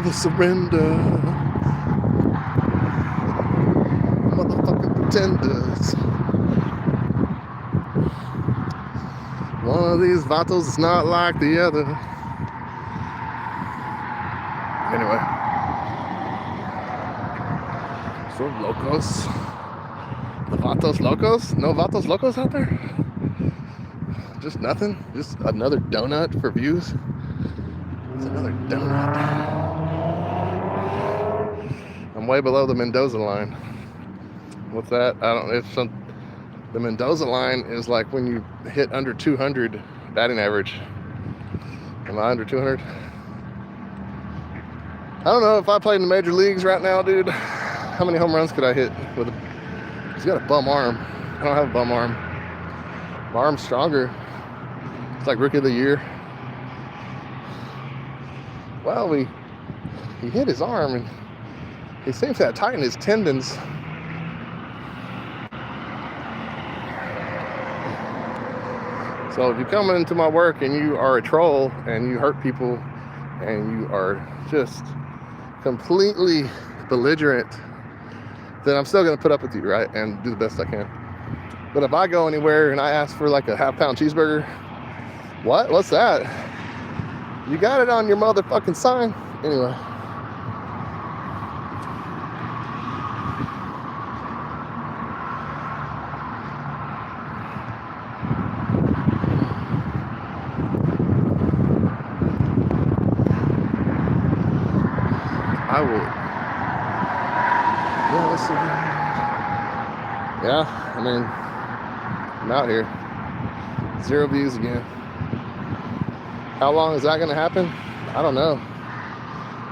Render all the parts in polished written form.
never surrender. Motherfucking pretenders. One of these vatos is not like the other. Anyway. So locos. The vatos locos? No vatos locos out there? Just nothing? Just another donut for views? It's another donut. I'm way below the Mendoza line. What's that? I don't know. It's some. The Mendoza line is like when you hit under 200 batting average. Am I under 200? I don't know if I played in the major leagues right now, dude. How many home runs could I hit with a... He's got a bum arm. I don't have a bum arm. My arm's stronger. It's like rookie of the year. Well, he hit his arm and he seems to have tightened his tendons. So if you come into my work and you are a troll and you hurt people and you are just completely belligerent, then I'm still going to put up with you, right? And do the best I can. But if I go anywhere and I ask for like a half-pound cheeseburger, what? What's that? You got it on your motherfucking sign? Anyway. I will. Yeah, let's see. Yeah, I mean, I'm out here. 0 views again. How long is that going to happen? I don't know.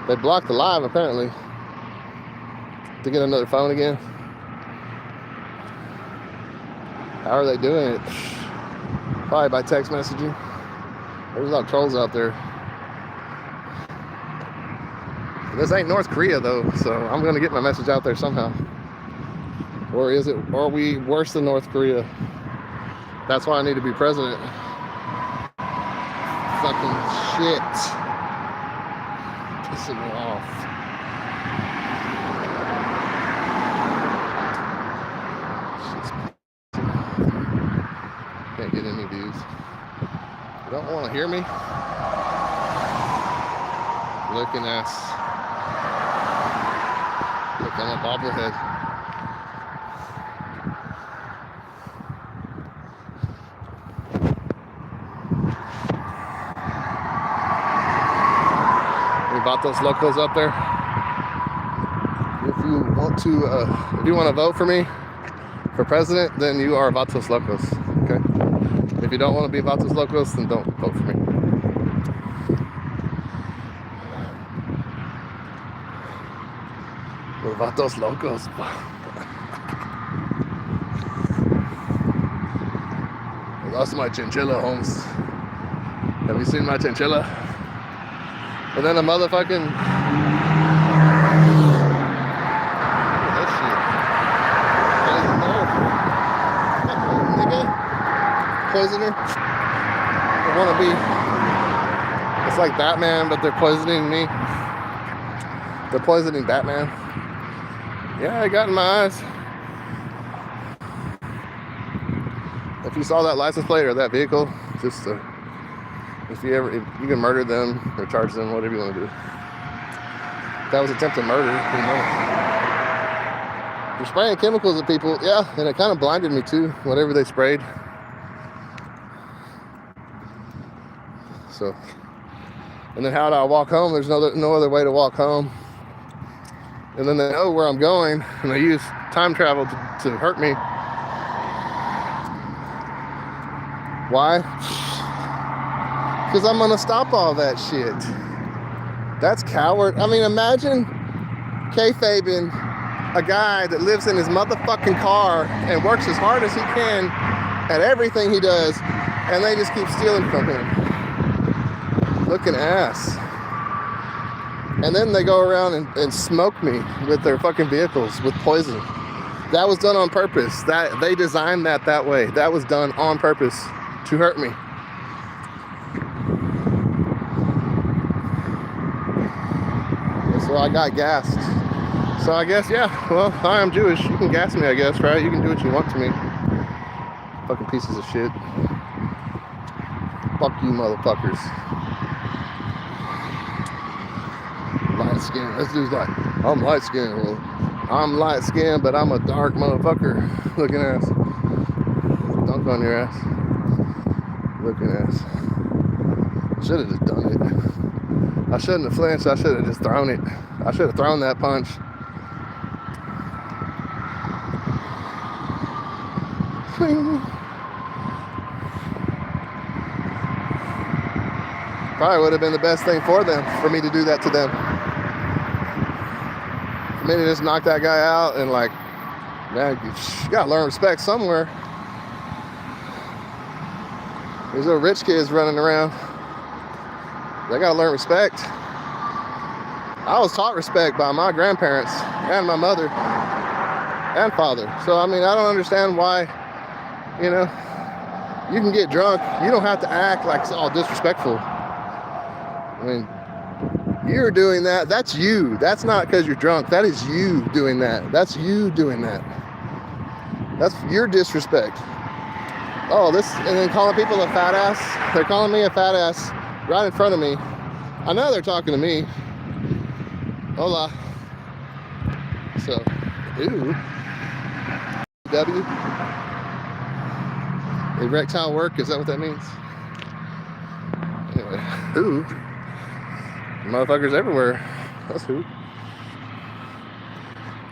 They blocked the live apparently. To get another phone again. How are they doing it? Probably by text messaging. There's a lot of trolls out there. This ain't North Korea though, so I'm gonna get my message out there somehow. Or is it? Or are we worse than North Korea? That's why I need to be president. Fucking shit. Pissing me off. Can't get any views. You don't want to hear me? Looking ass. Look, I'm a bobblehead. Any vatos locos up there? If you want to vote for me for president, then you are vatos locos. Okay. If you don't want to be vatos locos, then don't vote for me. Los vatos locos. I lost my chinchilla, Holmes. Have you seen my chinchilla? And then a motherfucking... that shit. Nigga. Poisoner. I want to be... It's like Batman, but they're poisoning me. They're poisoning Batman. Yeah, I got in my eyes. If you saw that license plate or that vehicle, just if you can murder them or charge them, whatever you want to do. That was attempted murder. Who knows? They're spraying chemicals at people, yeah, and it kind of blinded me too. Whatever they sprayed. So, and then how do I walk home? There's no other way to walk home. And then they know where I'm going, and they use time travel to hurt me. Why? Because I'm going to stop all that shit. That's coward. I mean, imagine kayfabing a guy that lives in his motherfucking car and works as hard as he can at everything he does, and they just keep stealing from him. Looking ass. And then they go around and smoke me with their fucking vehicles with poison. That was done on purpose. That they designed that way. That was done on purpose to hurt me. I got gassed. So I guess, yeah, well, I am Jewish. You can gas me, I guess, right? You can do what you want to me. Fucking pieces of shit. Fuck you, motherfuckers. Light skin. This dude's like, I'm light skinned. Well, I'm light skinned, but I'm a dark motherfucker looking ass. Dunk on your ass. Looking ass. Should have just done it. I shouldn't have flinched. I should have just thrown it. I should have thrown that punch. Probably would have been the best thing for them, for me to do that to them. For me to just knock that guy out and like, man, you gotta learn respect somewhere. These little rich kids running around. They gotta learn respect. I was taught respect by my grandparents and my mother and father. So, I mean, I don't understand why, you know, you can get drunk. You don't have to act like it's all disrespectful. I mean, you're doing that. That's you. That's not because you're drunk. That is you doing that. That's you doing that. That's your disrespect. Oh, this, and then calling people a fat ass. They're calling me a fat ass right in front of me. I know they're talking to me. Hola. So, ew. W. Erectile work, is that what that means? Anyway, ooh. Motherfuckers everywhere. That's who.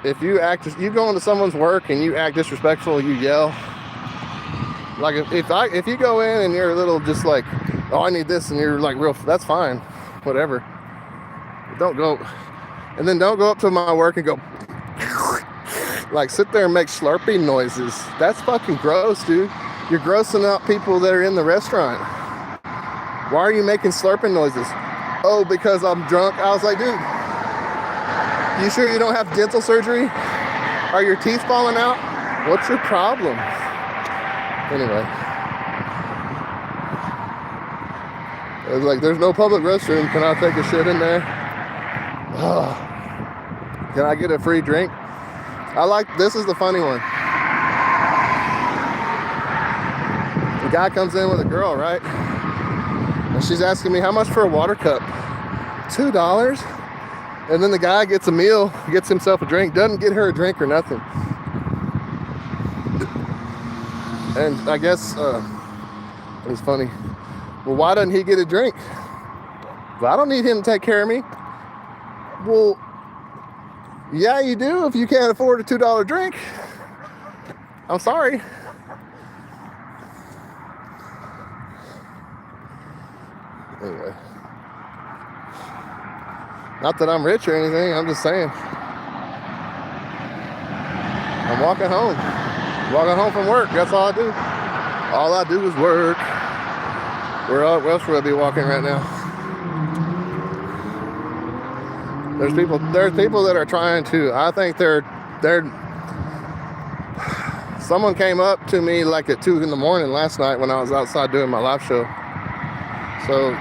If you go into someone's work and you act disrespectful, you yell. Like if you go in and you're a little just like, oh, I need this, and you're like real, that's fine, whatever. Don't go, and then don't go up to my work and go, like sit there and make slurping noises. That's fucking gross, dude. You're grossing out people that are in the restaurant. Why are you making slurping noises? Oh, because I'm drunk. I was like, dude, you sure you don't have dental surgery? Are your teeth falling out? What's your problem? Anyway. I was like, there's no public restroom. Can I take a shit in there? Can I get a free drink? This is the funny one. The guy comes in with a girl, right? And she's asking me, how much for a water cup? $2. And then the guy gets a meal, gets himself a drink, doesn't get her a drink or nothing. And I guess it was funny. Well, why doesn't he get a drink? Well, I don't need him to take care of me. Well, yeah, you do if you can't afford a $2 drink. I'm sorry. Anyway. Not that I'm rich or anything, I'm just saying. I'm walking home. Walking home from work, that's all I do. All I do is work. Where else would I be walking right now? There's people that are trying to, I think someone came up to me like at 2 a.m. last night when I was outside doing my live show. So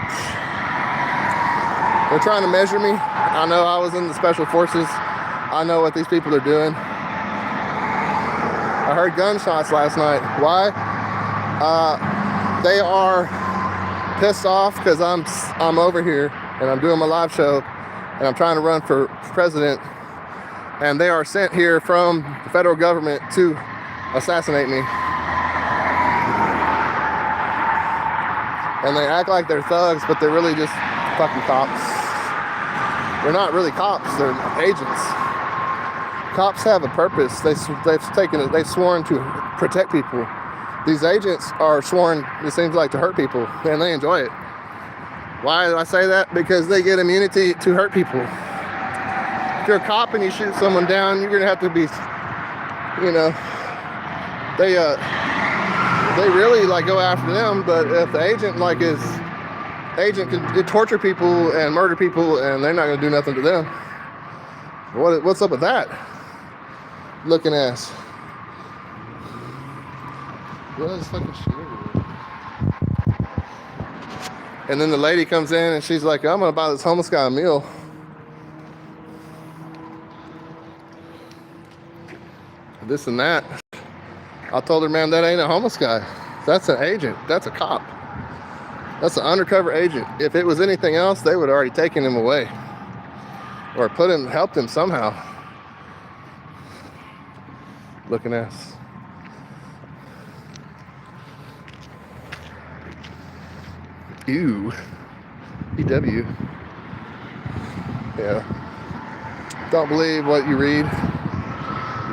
they're trying to measure me. I know I was in the special forces. I know what these people are doing. I heard gunshots last night. Why? They are pissed off because I'm over here and I'm doing my live show and I'm trying to run for president, and they are sent here from the federal government to assassinate me. And they act like they're thugs, but they're really just fucking cops. They're not really cops, they're agents. Cops have a purpose. They've sworn to protect people. These agents are sworn, it seems like, to hurt people, and they enjoy it. Why do I say that? Because they get immunity to hurt people. If you're a cop and you shoot someone down, you're gonna have to be, they really like go after them. But if the agent can torture people and murder people, and they're not gonna do nothing to them. What's up with that? Looking ass. What is fucking shit everywhere? And then the lady comes in and she's like, I'm gonna buy this homeless guy a meal. this and that. I told her, man, that ain't a homeless guy. That's an agent. That's a cop. That's an undercover agent. If it was anything else, they would have already taken him away or helped him somehow. Looking ass. Ew. EW. Yeah. Don't believe what you read.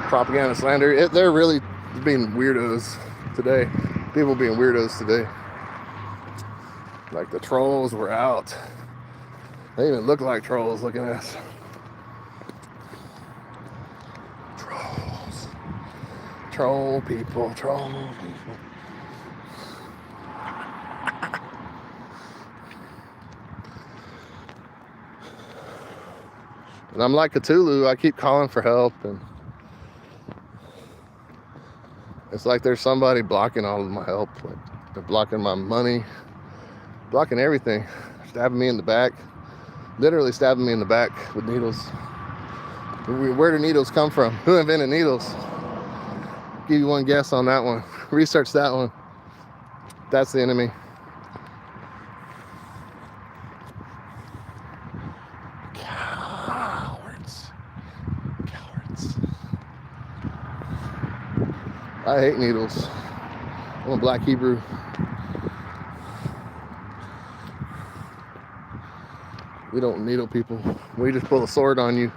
Propaganda, slander. They're really being weirdos today. People being weirdos today. Like the trolls were out. They even look like trolls looking at us. Trolls. Troll people. And I'm like Cthulhu. I keep calling for help, and it's like there's somebody blocking all of my help. Like they're blocking my money, blocking everything, stabbing me in the back, literally stabbing me in the back with needles. Where do needles come from? Who invented needles? Give you one guess on that one. Research that one. That's the enemy. Cowards. I hate needles. I'm a black Hebrew. We don't needle people. We just pull a sword on you.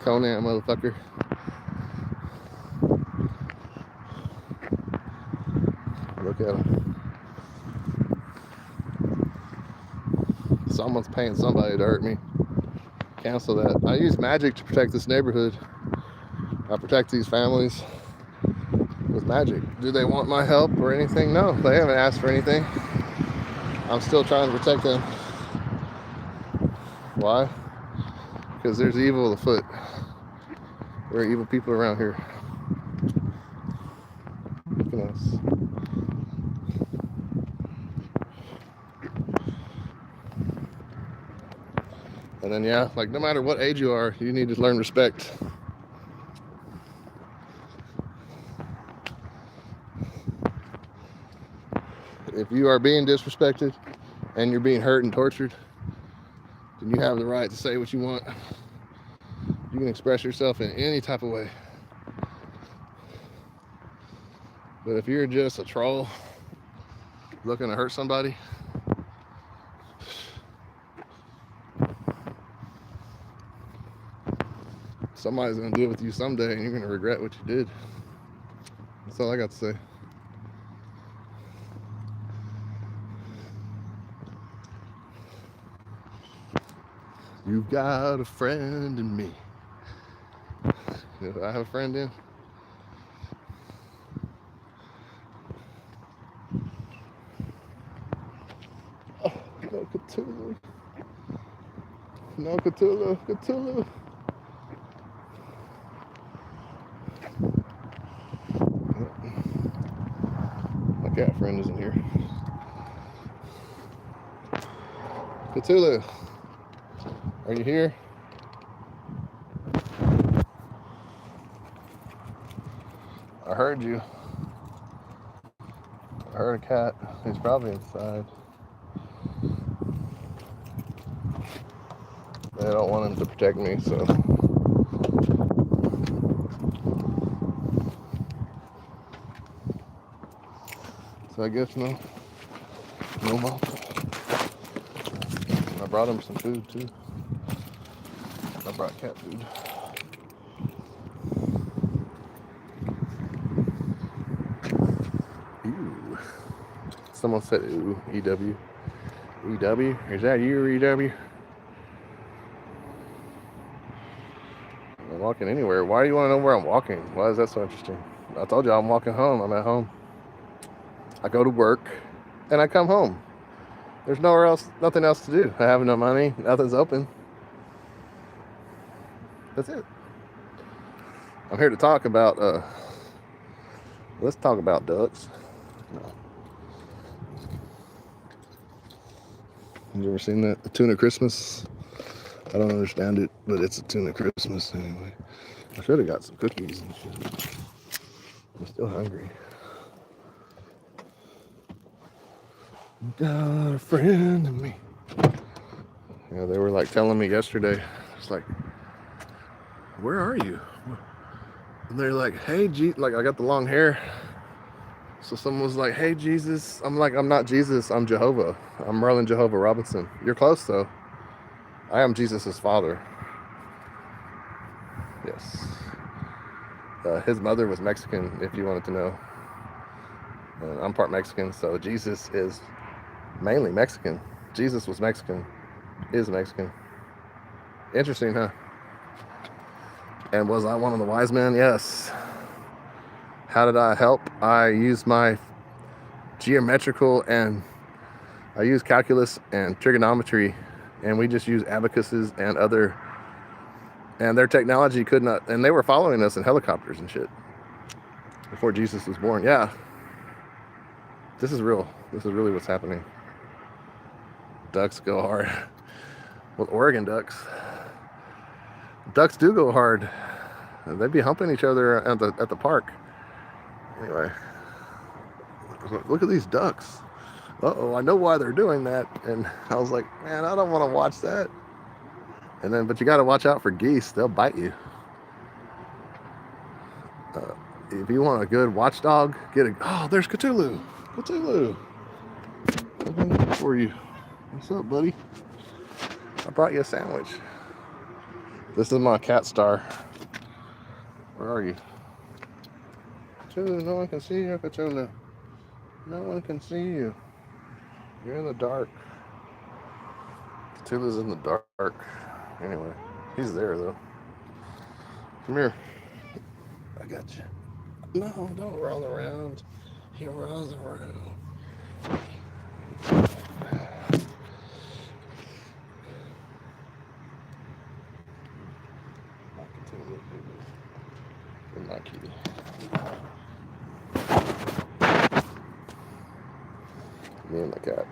Conan, motherfucker. Look at him. Someone's paying somebody to hurt me. Cancel that. I use magic to protect this neighborhood. I protect these families with magic. Do they want my help or anything? No, they haven't asked for anything. I'm still trying to protect them. Why? Because there's evil afoot. There are evil people around here. Look at us. And then, yeah, like no matter what age you are, you need to learn respect. If you are being disrespected and you're being hurt and tortured, then you have the right to say what you want. You can express yourself in any type of way. But if you're just a troll looking to hurt somebody, somebody's going to deal with you someday and you're going to regret what you did. That's all I got to say. You've got a friend in me. I have a friend in. Oh, no Cthulhu. No Cthulhu. My cat friend isn't here. Cthulhu, are you here? I heard you. I heard a cat. He's probably inside. They don't want him to protect me, so. So I guess no more. I brought him some food too. I brought cat food. Ew. Someone said ooh, EW. EW? Is that you or EW? I'm walking anywhere. Why do you want to know where I'm walking? Why is that so interesting? I told you I'm walking home. I'm at home. I go to work and I come home. There's nowhere else, nothing else to do. I have no money. Nothing's open. That's it. I'm here to talk about, let's talk about ducks. No. You ever seen that? A tuna Christmas? I don't understand it, but it's a tuna Christmas anyway. I should have got some cookies and shit. I'm still hungry. Got a friend in me. Yeah, they were like telling me yesterday, it's like, where are you? And they're like, hey, like I got the long hair. So someone was like, hey, Jesus. I'm like, I'm not Jesus, I'm Jehovah. I'm Merlin Jehovah Robinson. You're close though. I am Jesus's father. Yes. His mother was Mexican, if you wanted to know. And I'm part Mexican, so Jesus is mainly Mexican. Jesus was Mexican, is Mexican. Interesting, huh? And was I one of the wise men? Yes. How did I help? I used my geometrical and I used calculus and trigonometry, and we just used abacuses and other, and their technology could not, and they were following us in helicopters and shit before Jesus was born. Yeah. This is real. This is really what's happening. Ducks go hard. Well, Oregon ducks. Ducks do go hard. They'd be humping each other at the park. Anyway, look at these ducks. Uh-oh, I know why they're doing that. And I was like, man, I don't want to watch that. And then, but you got to watch out for geese. They'll bite you. If you want a good watchdog, oh, there's Cthulhu. Cthulhu. Something for you. What's up, buddy? I brought you a sandwich. This is my cat star. Where are you? Cthulhu, no one can see you, Cthulhu. No one can see you. You're in the dark. Cthulhu's in the dark. Anyway, he's there though. Come here. I got you. No, don't roll around. He rolls around. Good night, kitty. Me and the cat.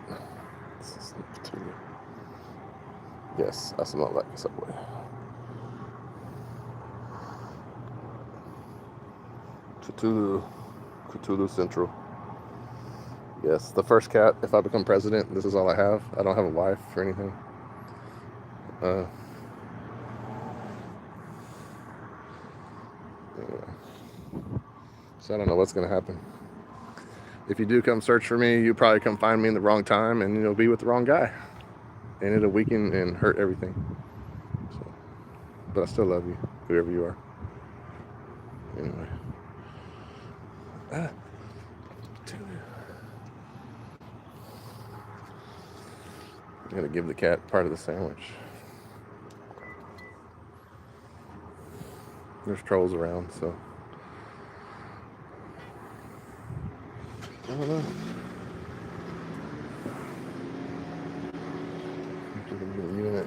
This is Cthulhu. Yes, I smell like a Subway. Cthulhu Central. Yes, the first cat. If I become president, this is all I have. I don't have a wife or anything. Anyway. So I don't know what's gonna happen. If you do come search for me, you probably come find me in the wrong time, and you'll be with the wrong guy, and it'll weaken and hurt everything. So, but I still love you, whoever you are. Anyway. I'm gonna give the cat part of the sandwich. There's trolls around, so I don't know. I'm gonna it.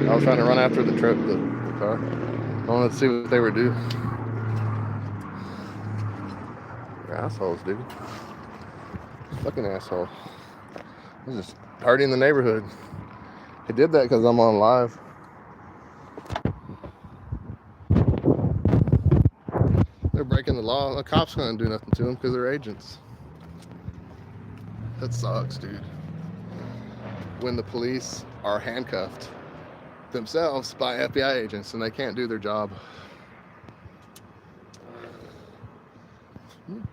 I was trying to run after the car. I wanted to see what they would do. They're assholes, dude. Fucking asshole. They're just partying in the neighborhood. He did that because I'm on live. They're breaking the law. The cops gonna do nothing to them because they're agents. That sucks, dude. When the police are handcuffed themselves by FBI agents and they can't do their job.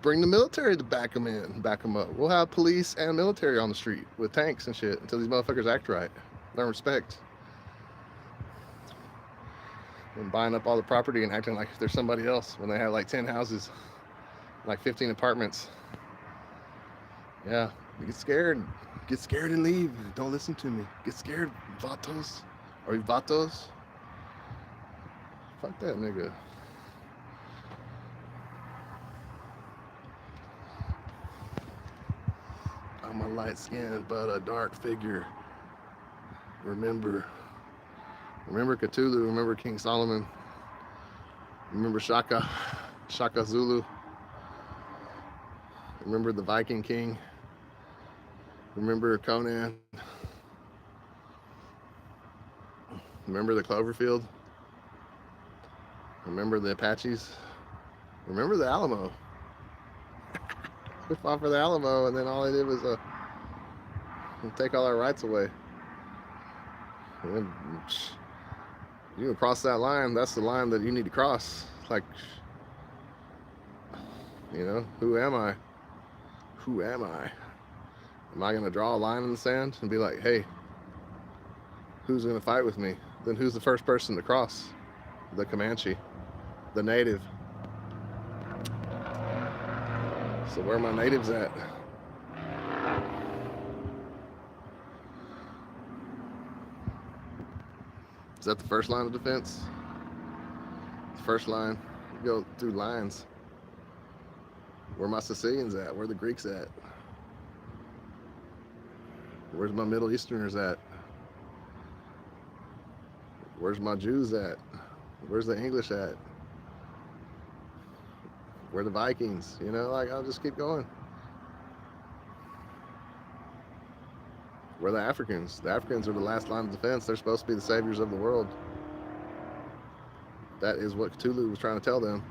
Bring the military to back them up. We'll have police and military on the street with tanks and shit until these motherfuckers act right. Learn respect. and buying up all the property and acting like there's somebody else when they have like 10 houses, like 15 apartments. Yeah, you get scared. Get scared and leave. Don't listen to me. Get scared, vatos. Or vatos. Fuck that nigga. I'm a light skinned but a dark figure. Remember Cthulhu. Remember King Solomon. Remember Shaka Zulu. Remember the Viking King. Remember Conan. Remember the Cloverfield. Remember the Apaches. Remember the Alamo. We fought for the Alamo, and then all they did was take all our rights away. And then, you can cross that line. That's the line that you need to cross. Like, you know, who am I? Who am I? Am I going to draw a line in the sand and be like, hey, who's going to fight with me? Then who's the first person to cross? The Comanche, the native. So where are my natives at? Is that the first line of defense? The first line, you go through lines. Where are my Sicilians at? Where are the Greeks at? Where's my Middle Easterners at? Where's my Jews at? Where's the English at? Where are the Vikings? You know, like, I'll just keep going. Where are the Africans? The Africans are the last line of defense. They're supposed to be the saviors of the world. That is what Cthulhu was trying to tell them.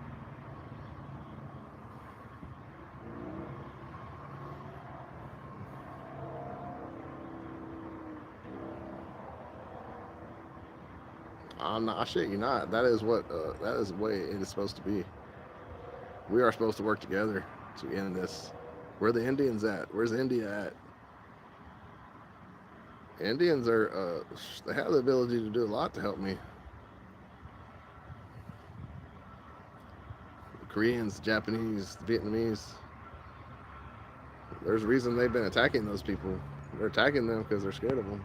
I shit you not. That is the way it is supposed to be. We are supposed to work together to end this. Where are the Indians at? Where's India at? Indians are, they have the ability to do a lot to help me. The Koreans, Japanese, Vietnamese. There's a reason they've been attacking those people. They're attacking them because they're scared of them.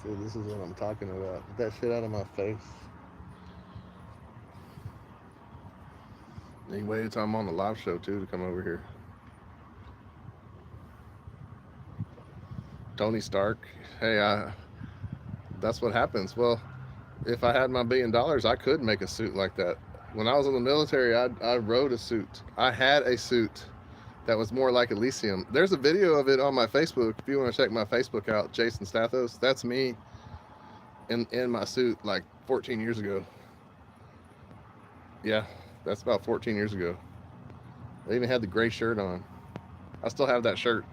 See, this is what I'm talking about. Get that shit out of my face. He waited till I'm on the live show too to come over here. Tony Stark. Hey, that's what happens. Well, if I had my $1 billion, I could make a suit like that. When I was in the military, I rode a suit. I had a suit that was more like Elysium. There's a video of it on my Facebook. If you want to check my Facebook out, Jason Stathos, that's me in my suit like 14 years ago. Yeah, that's about 14 years ago. I even had the gray shirt on. I still have that shirt.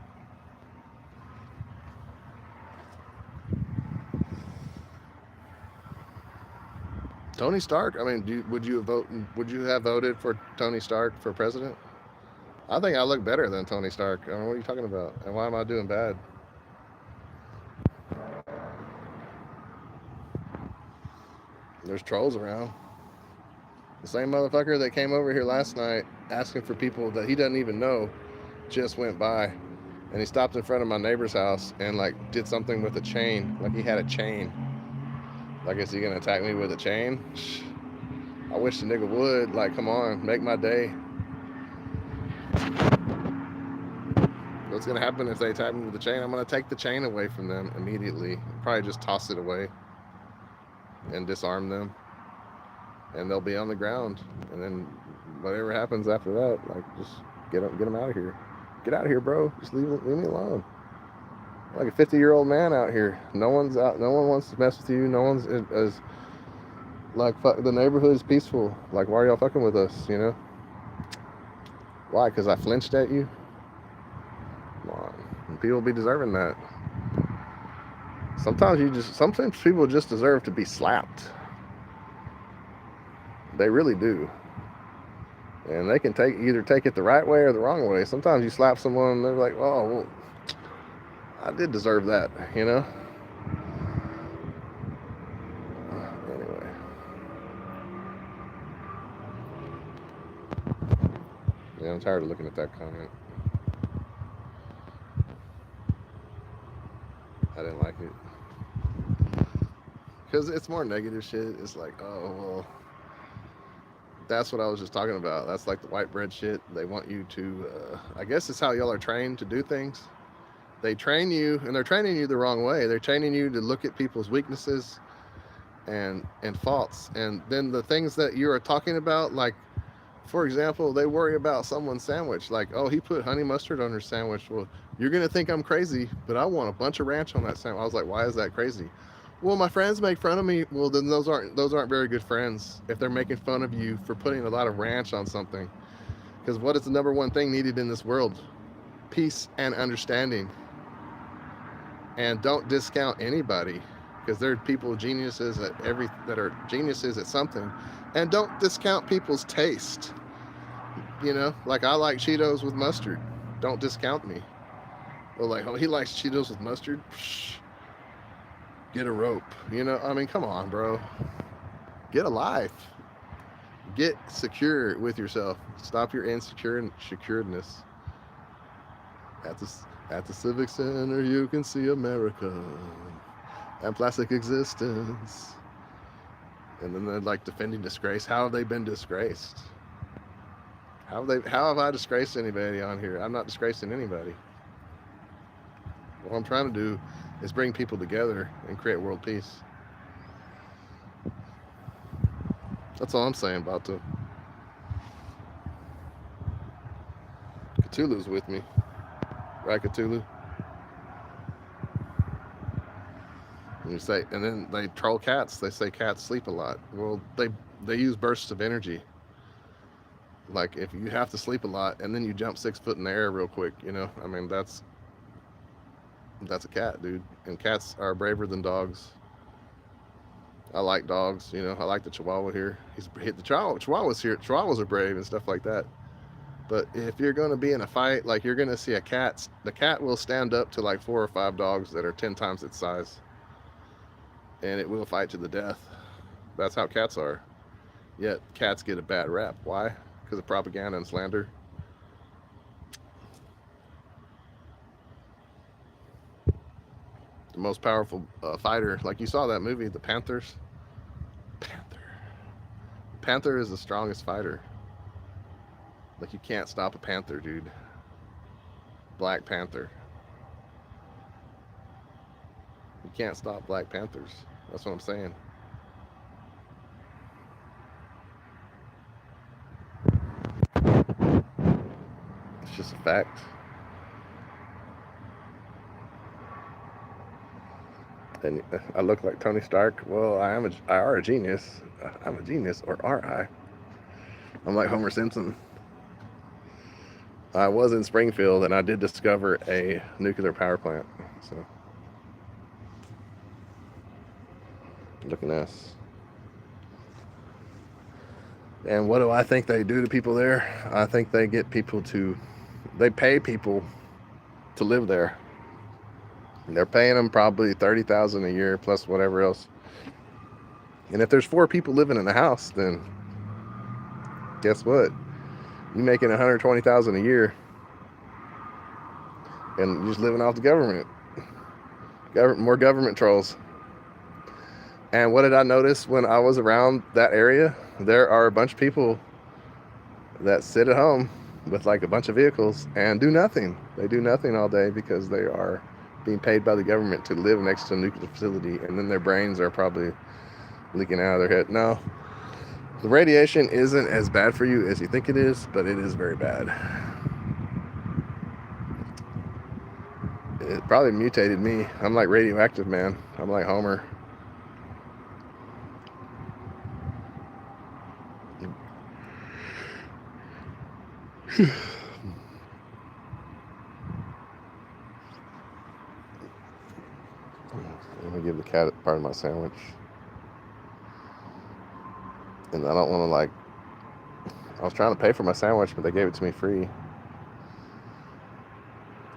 Tony Stark. I mean, would you have voted for Tony Stark for president? I think I look better than Tony Stark. I mean, what are you talking about? And why am I doing bad? There's trolls around. The same motherfucker that came over here last night asking for people that he doesn't even know just went by. And he stopped in front of my neighbor's house and like did something with a chain. Like he had a chain. Like, is he gonna attack me with a chain? I wish the nigga would. Like, come on, make my day. What's gonna happen if they attack me with the chain? I'm gonna take the chain away from them immediately. Probably just toss it away and disarm them, and they'll be on the ground. And then whatever happens after that, like, just get them out of here. Get out of here, bro. Just leave me alone. Like a 50-year-old man out here. No one's out. No one wants to mess with you. No one's as like, fuck, the neighborhood is peaceful. Like, why are y'all fucking with us? You know? Why? Because I flinched at you? Come on. People be deserving that. Sometimes people just deserve to be slapped. They really do. And they can either take it the right way or the wrong way. Sometimes you slap someone and they're like, oh, well, I did deserve that, you know? Anyway. Yeah, I'm tired of looking at that comment. I didn't like it. Because it's more negative shit. It's like, oh, well, that's what I was just talking about. That's like the white bread shit. They want you to, I guess it's how y'all are trained to do things. They train you, and they're training you the wrong way. They're training you to look at people's weaknesses and faults. And then the things that you are talking about, like, for example, they worry about someone's sandwich. Like, oh, he put honey mustard on her sandwich. Well, you're going to think I'm crazy, but I want a bunch of ranch on that sandwich. I was like, why is that crazy? Well, my friends make fun of me. Well, then those aren't very good friends if they're making fun of you for putting a lot of ranch on something. Because what is the number one thing needed in this world? Peace and understanding. And don't discount anybody, because there are people geniuses that are geniuses at something. And don't discount people's taste. You know, like I like Cheetos with mustard. Don't discount me. Well, like, oh, he likes Cheetos with mustard. Psh, get a rope. You know, I mean, come on, bro. Get a life. Get secure with yourself. Stop your insecureness. At the Civic Center, you can see America and plastic existence. And then they're like defending disgrace. How have they been disgraced? How have I disgraced anybody on here? I'm not disgracing anybody. What I'm trying to do is bring people together and create world peace. That's all I'm saying about the Cthulhu's with me. Right, Cthulhu? And then they troll cats. They say cats sleep a lot. Well, they use bursts of energy. Like, if you have to sleep a lot and then you jump 6 foot in the air real quick, you know, I mean, that's a cat, dude. And cats are braver than dogs. I like dogs, you know. I like the Chihuahua here. He's hit the Chihuahuas here. Chihuahuas are brave and stuff like that. But if you're going to be in a fight, like, you're going to see a cat, the cat will stand up to like 4 or 5 dogs that are 10 times its size. And it will fight to the death. That's how cats are. Yet cats get a bad rap. Why? Because of propaganda and slander. The most powerful fighter, like you saw that movie, The Panthers. Panther is the strongest fighter. Like, you can't stop a panther, dude. Black Panther. You can't stop Black Panthers. That's what I'm saying. It's just a fact. And I look like Tony Stark. Well, I are a genius. I'm a genius, or are I? I'm like Homer Simpson. I was in Springfield, and I did discover a nuclear power plant. So, looking at us. And what do I think they do to people there? I think they pay people to live there. They're paying them probably $30,000 a year plus whatever else. And if there's 4 people living in the house, then guess what? You're making $120,000 a year, and you're just living off the government. More government trolls. And what did I notice when I was around that area? There are a bunch of people that sit at home with like a bunch of vehicles and do nothing. They do nothing all day because they are being paid by the government to live next to a nuclear facility, and then their brains are probably leaking out of their head. No, the radiation isn't as bad for you as you think it is, but it is very bad. It probably mutated me. I'm like radioactive, man. I'm like Homer. Let me cat part of my sandwich. And I don't want to, like, I was trying to pay for my sandwich, but they gave it to me free.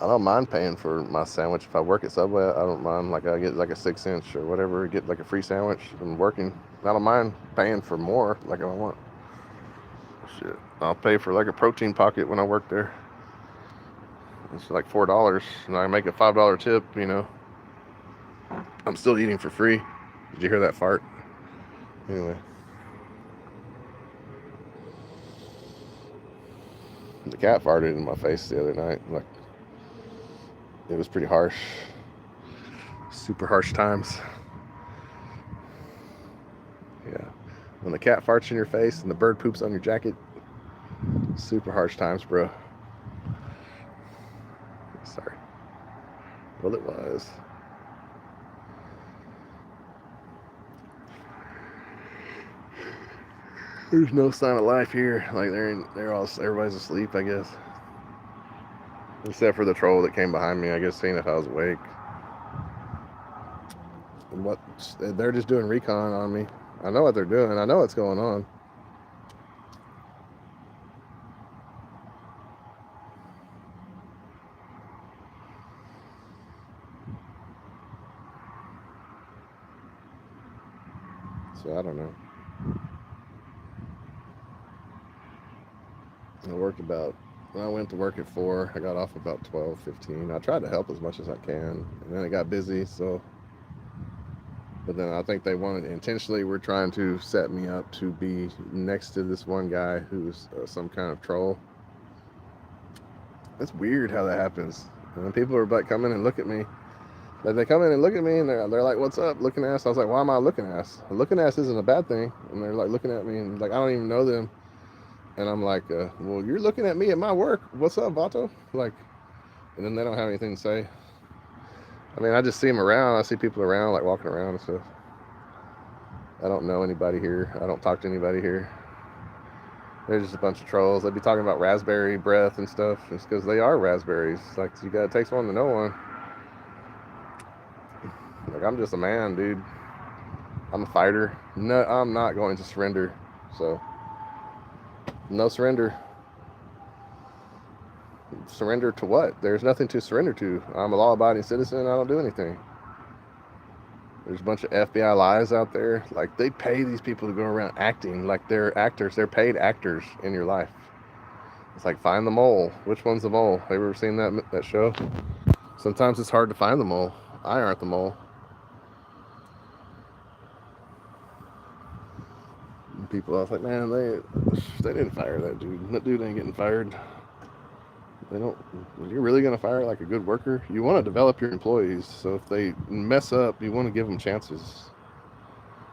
I don't mind paying for my sandwich. If I work at Subway, I don't mind. Like, I get like a 6-inch or whatever, get like a free sandwich. I'm working. I don't mind paying for more, like, if I want. Shit. I'll pay for like a protein pocket when I work there. It's like $4, and I make a $5 tip, you know. I'm still eating for free. Did you hear that fart? Anyway. The cat farted in my face the other night. Like, it was pretty harsh. Super harsh times. Yeah. When the cat farts in your face and the bird poops on your jacket, super harsh times, bro. Sorry. Well, it was. There's no sign of life here. Like, everybody's asleep, I guess. Except for the troll that came behind me, I guess, seeing if I was awake. And what? They're just doing recon on me. I know what they're doing. I know what's going on. So I don't know. I went to work at 4. I got off about 12:15. I tried to help as much as I can, and then it got busy. So, but then I think they intentionally were trying to set me up to be next to this one guy who's some kind of troll. It's weird how that happens. And then people are like come in and look at me. Like, they come in and look at me, and they're like, "What's up, looking ass?" I was like, "Why am I looking ass? Looking ass isn't a bad thing." And they're like looking at me, and like I don't even know them. And I'm like, "Well, you're looking at me at my work. What's up, Vato?" Like, and then they don't have anything to say. I mean, I just see them around. I see people around, like walking around and stuff. I don't know anybody here. I don't talk to anybody here. They're just a bunch of trolls. They'd be talking about raspberry breath and stuff. It's because they are raspberries. Like, it takes one to know one. Like, I'm just a man, dude. I'm a fighter. No, I'm not going to surrender. So, no surrender. Surrender to what? There's nothing to surrender to. I'm a law-abiding citizen. I don't do anything. There's a bunch of FBI lies out there. Like, they pay these people to go around acting like they're actors. They're paid actors in your life. It's like, find the mole. Which one's the mole? Have you ever seen that show? Sometimes it's hard to find the mole. I aren't the mole. And people, I was like, man, they didn't fire that dude. That dude ain't getting fired. They don't. You're really gonna fire like a good worker? You want to develop your employees. So if they mess up, you want to give them chances.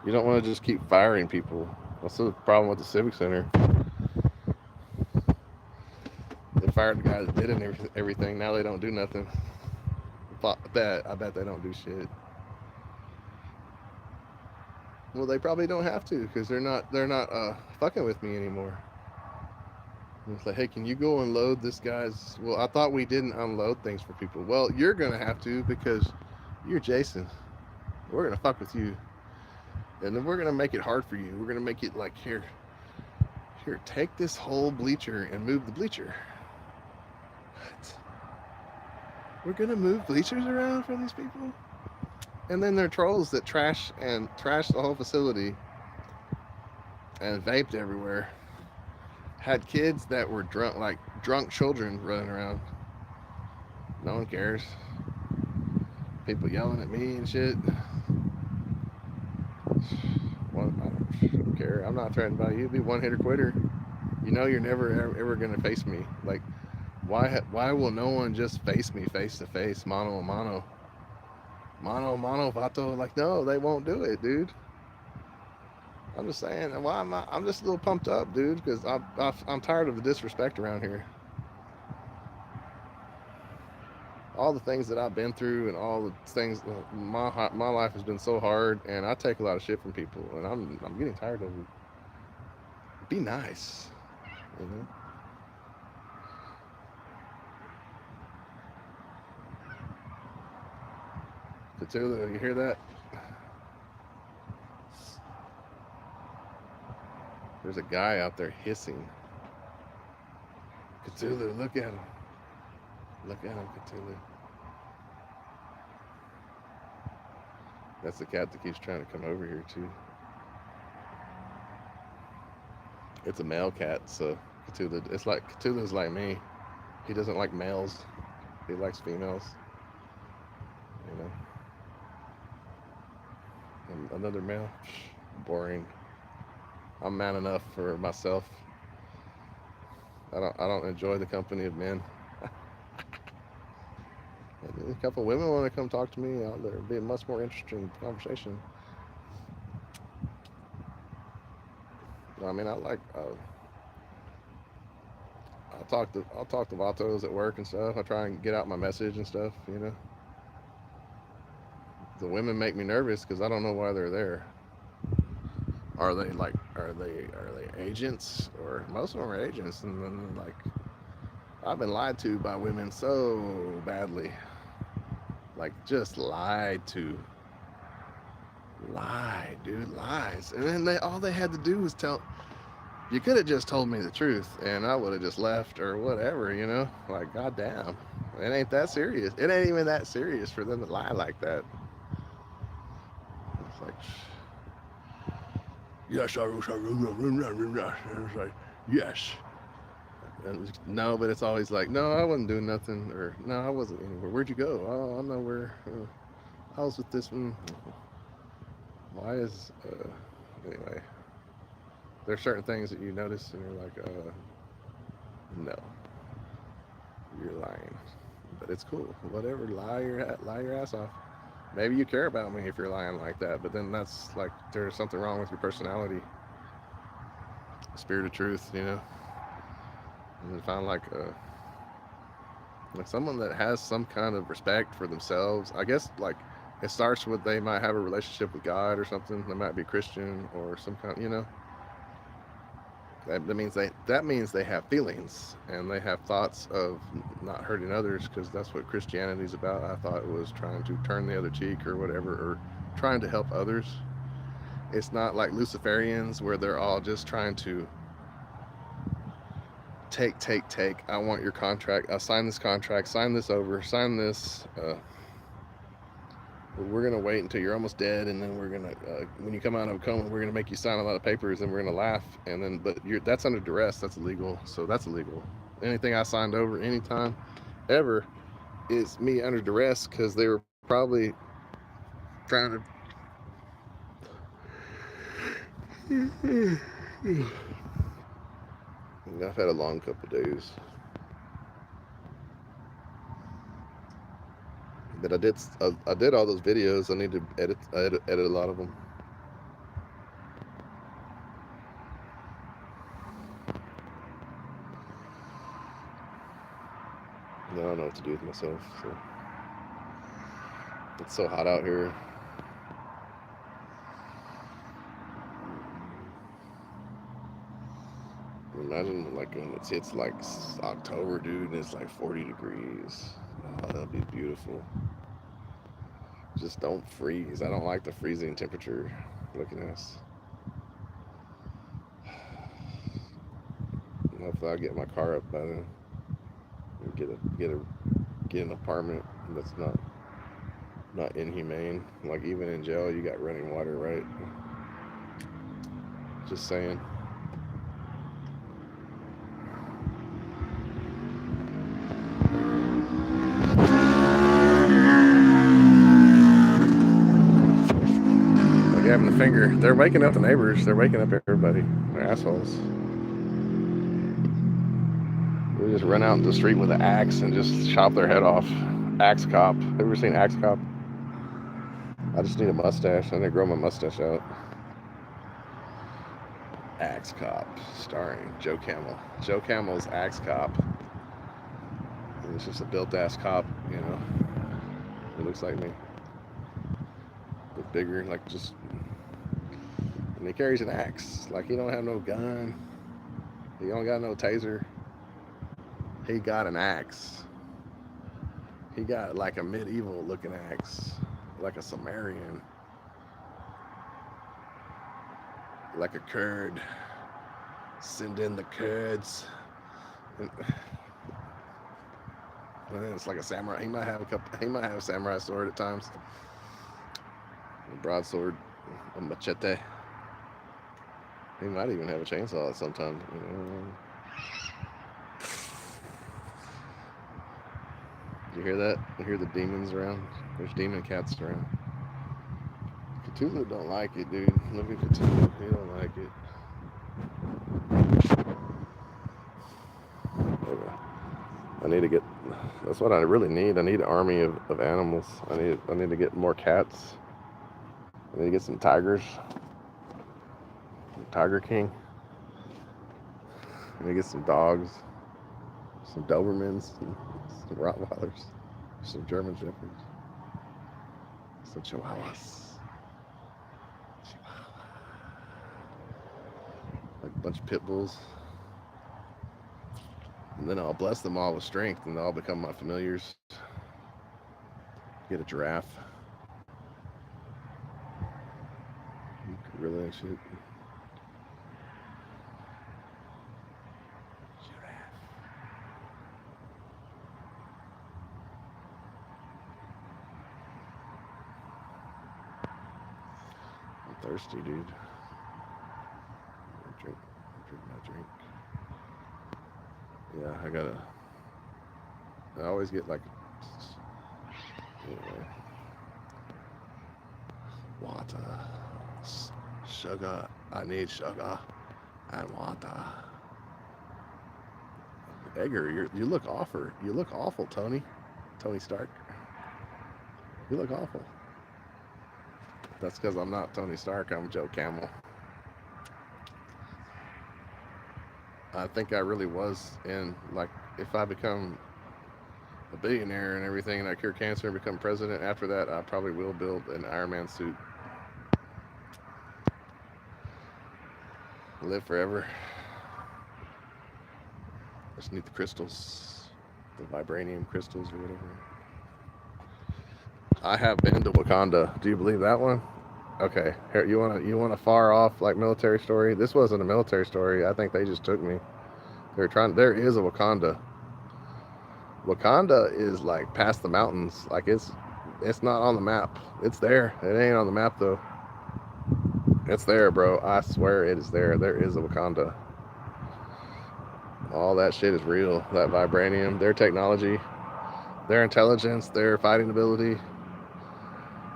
You don't want to just keep firing people. That's the problem with the Civic Center. They fired the guy that did everything. Now they don't do nothing. I bet they don't do shit. Well, they probably don't have to because they're not fucking with me anymore. And it's like, hey, can you go unload this guy's? Well, I thought we didn't unload things for people. Well, you're gonna have to because you're Jason. We're gonna fuck with you, and then we're gonna make it hard for you. We're gonna make it like, here, take this whole bleacher and move the bleacher. What? We're gonna move bleachers around for these people? And then they're trolls that trash the whole facility and vaped everywhere. Had kids that were drunk children running around. No one cares. People yelling at me and shit. Well, I don't care. I'm not threatened by you. Be one hitter quitter. You know you're never ever gonna face me. Like, why will no one just face me face to face, mano a mano? Mano, vato. Like, no, they won't do it, dude. I'm just saying, I'm just a little pumped up, dude, because I'm tired of the disrespect around here. All the things that I've been through and all the things, my life has been so hard, and I take a lot of shit from people, and I'm getting tired of it. Be nice, you know. Tatula, you hear that? There's a guy out there hissing. Cthulhu, look at him. Look at him, Cthulhu. That's the cat that keeps trying to come over here too. It's a male cat, so Cthulhu. It's like Cthulhu's like me. He doesn't like males. He likes females. You know. And another male. Boring. I'm man enough for myself. I don't enjoy the company of men. A couple of women want to come talk to me out there. It'd be a much more interesting conversation. I mean, I like. I'll talk to vatos at work and stuff. I try and get out my message and stuff. You know. The women make me nervous because I don't know why they're there. Are they agents, or most of them are agents, and then like I've been lied to by women so badly, like just lied to. Lied, dude, lies. And then all they had to do was tell. You could have just told me the truth, and I would have just left or whatever, you know. Like, goddamn, it ain't that serious. It ain't even that serious for them to lie like that. It's like, yes, I was. It's like, yes. And no, but it's always like, no, I wasn't doing nothing, or no, I wasn't anywhere. Where'd you go? Oh, I'm nowhere. I was with this one. Why is anyway? There's certain things that you notice, and you're like, no, you're lying, but it's cool. Whatever, lie your ass off. Maybe you care about me if you're lying like that, but then that's like there's something wrong with your personality, spirit of truth, you know. And find like someone that has some kind of respect for themselves. I guess like it starts with they might have a relationship with God or something. They might be Christian or some kind, you know. That means they have feelings and they have thoughts of not hurting others, because that's what Christianity's about. I thought it was trying to turn the other cheek or whatever, or trying to help others. It's not like Luciferians where they're all just trying to take. I want your contract. I'll sign this contract. Sign this over. Sign this. We're gonna wait until you're almost dead, and then we're gonna, when you come out of a coma, we're gonna make you sign a lot of papers, and we're gonna laugh, and then, but that's under duress. That's illegal. So that's illegal. Anything I signed over, anytime, ever, is me under duress, because they were probably trying to. I've had a long couple of days. But I did all those videos. I need to edit a lot of them. I don't know what to do with myself. So it's so hot out here. Imagine like when it's like October, dude, and it's like 40 degrees. Oh, that'll be beautiful. Just don't freeze. I don't like the freezing temperature. Look at this. Hopefully I'll get my car up by then. Get an apartment that's not inhumane. Like even in jail, you got running water, right? Just saying. Like having the finger. They're waking up the neighbors. They're waking up everybody. They're assholes. We just run out into the street with an axe and just chop their head off. Axe Cop. Ever seen Axe Cop? I just need a mustache. I need to grow my mustache out. Axe Cop, starring Joe Camel. Joe Camel's Axe Cop. And it's just a built-ass cop, you know. He looks like me, but bigger, like just. And he carries an axe. Like he don't have no gun. He don't got no taser. He got an axe. He got like a medieval looking axe, like a Sumerian, like a Kurd. Send in the Kurds. And it's like a samurai. He might have a samurai sword at times. A broadsword, a machete. He might even have a chainsaw sometimes. You hear that? You hear the demons around? There's demon cats around. Cthulhu don't like it, dude. Look at Cthulhu. He don't like it. I need to get. That's what I really need. I need an army of animals. I need to get more cats. I need to get some tigers. Tiger King. I need to get some dogs. Some Dobermans. Some Rottweilers. Some German Shepherds. Some Chihuahuas. Like a bunch of pit bulls. And then I'll bless them all with strength and they'll all become my familiars. Get a giraffe. Gorilla and shit. Giraffe. I'm thirsty, dude. Drink my drink. Yeah, I always get like, anyway. Water. Sugar. I need sugar and water. Edgar, you look awful. You look awful, Tony. Tony Stark. You look awful. That's because I'm not Tony Stark. I'm Joe Camel. I think I really was in, like, if I become a billionaire and everything and I cure cancer and become president, after that I probably will build an Iron Man suit. Live forever. Just need the crystals, the vibranium crystals or whatever. I have been to Wakanda. Do you believe that one? Okay, here, you want a far off like military story? This wasn't a military story. I think they just took me. There is a Wakanda. Wakanda is like past the mountains. Like it's not on the map. It's there. It ain't on the map though. It's there, bro. I swear it is there. There is a Wakanda. All that shit is real. That vibranium, their technology, their intelligence, their fighting ability.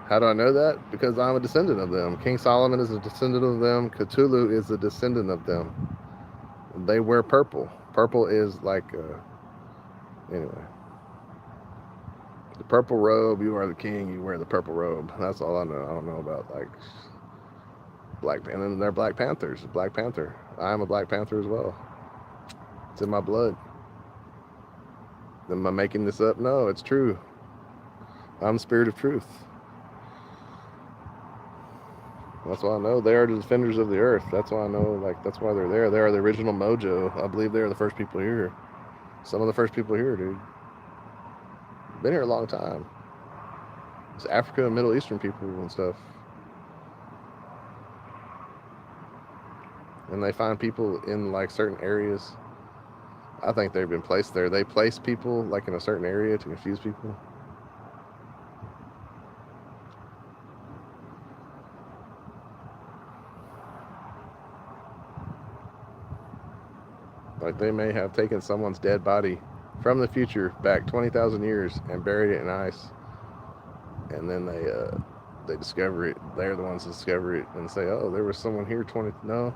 How do I know that? Because I'm a descendant of them. King Solomon is a descendant of them. Cthulhu is a descendant of them. They wear purple. Purple is like, anyway. The purple robe, you are the king, you wear the purple robe. That's all I know. I don't know about, like, and then they're Black Panthers. Black Panther. I am a Black Panther as well. It's in my blood. Am I making this up? No, it's true. I'm the spirit of truth. That's why I know they are the defenders of the earth. That's why I know, like, that's why they're there. They are the original Mojo. I believe they are the first people here. Some of the first people here, dude. Been here a long time. It's Africa and Middle Eastern people and stuff. And they find people in, like, certain areas. I think they've been placed there. They place people, like, in a certain area to confuse people. Like they may have taken someone's dead body from the future back 20,000 years and buried it in ice, and then they discover it. They're the ones that discover it and say, "Oh, there was someone here 20." No,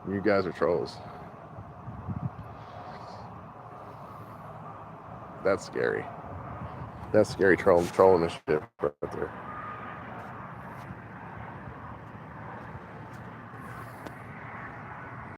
you guys are trolls. That's scary. That's scary trolling this shit right there.